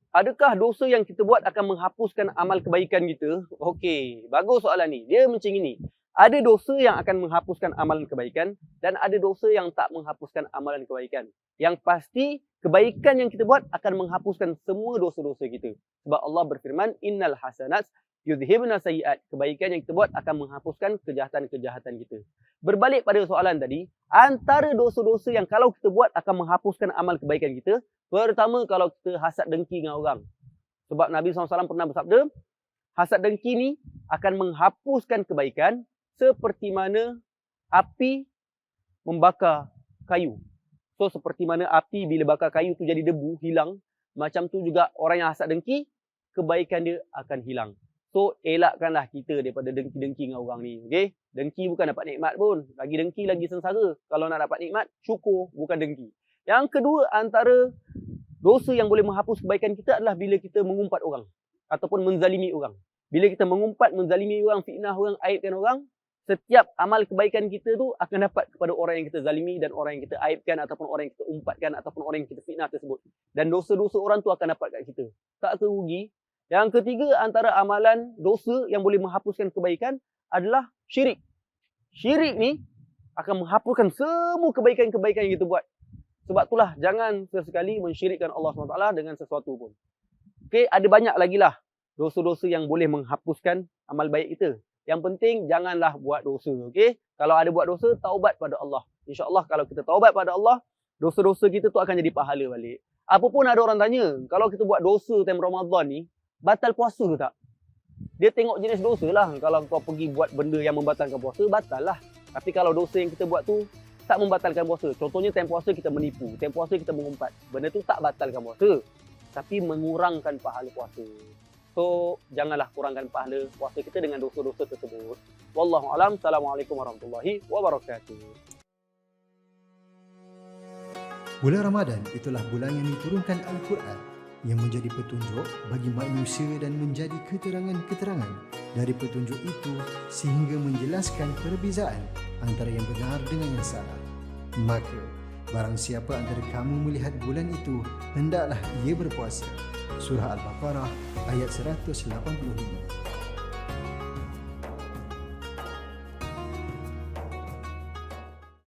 adakah dosa yang kita buat akan menghapuskan amal kebaikan kita? Okey, bagus soalan ni. Dia macam ini. Ada dosa yang akan menghapuskan amalan kebaikan dan ada dosa yang tak menghapuskan amalan kebaikan. Yang pasti, kebaikan yang kita buat akan menghapuskan semua dosa-dosa kita. Sebab Allah berfirman, innal hasanat yudhibna sayyi'at. Kebaikan yang kita buat akan menghapuskan kejahatan-kejahatan kita. Berbalik pada soalan tadi, antara dosa-dosa yang kalau kita buat akan menghapuskan amal kebaikan kita, pertama kalau kita hasad dengki dengan orang. Sebab Nabi SAW pernah bersabda, hasad dengki ni akan menghapuskan kebaikan seperti mana api membakar kayu. So seperti mana api bila bakar kayu tu jadi debu, hilang. Macam tu juga orang yang hasad dengki, kebaikan dia akan hilang. So elakkanlah kita daripada dengki-dengki dengan orang ni. Okay? Dengki bukan dapat nikmat pun. Lagi dengki lagi sengsara. Kalau nak dapat nikmat, syukur bukan dengki. Yang kedua, antara dosa yang boleh menghapus kebaikan kita adalah bila kita mengumpat orang. Ataupun menzalimi orang. Bila kita mengumpat, menzalimi orang, fitnah orang, aibkan orang, setiap amal kebaikan kita tu akan dapat kepada orang yang kita zalimi dan orang yang kita aibkan ataupun orang yang kita umpatkan ataupun orang yang kita fitnah tersebut. Dan dosa-dosa orang tu akan dapat kat kita. Tak kerugi. Yang ketiga, antara amalan dosa yang boleh menghapuskan kebaikan adalah syirik. Syirik ni akan menghapuskan semua kebaikan-kebaikan yang kita buat. Sebab itulah jangan sesekali mensyirikkan Allah SWT dengan sesuatu pun. Okey, ada banyak lagi lah dosa-dosa yang boleh menghapuskan amal baik kita. Yang penting janganlah buat dosa, okey? Kalau ada buat dosa, taubat pada Allah. InsyaAllah kalau kita taubat pada Allah, dosa-dosa kita tu akan jadi pahala balik. Apapun ada orang tanya, kalau kita buat dosa time Ramadan ni, batal puasa ke tak? Dia tengok jenis dosa lah. Kalau kau pergi buat benda yang membatalkan puasa, batal lah. Tapi kalau dosa yang kita buat tu tak membatalkan puasa. Contohnya time puasa kita menipu, time puasa kita mengumpat. Benda tu tak batalkan puasa, tapi mengurangkan pahala puasa. So, janganlah kurangkan pahala puasa kita dengan dosa-dosa tersebut. Wallahualam. Assalamualaikum warahmatullahi wabarakatuh. Bulan Ramadan itulah bulan yang diturunkan Al-Quran yang menjadi petunjuk bagi manusia dan menjadi keterangan-keterangan dari petunjuk itu sehingga menjelaskan perbezaan antara yang benar dengan yang salah. Maka, barang siapa antara kamu melihat bulan itu, hendaklah ia berpuasa. Surah Al-Baqarah ayat 185.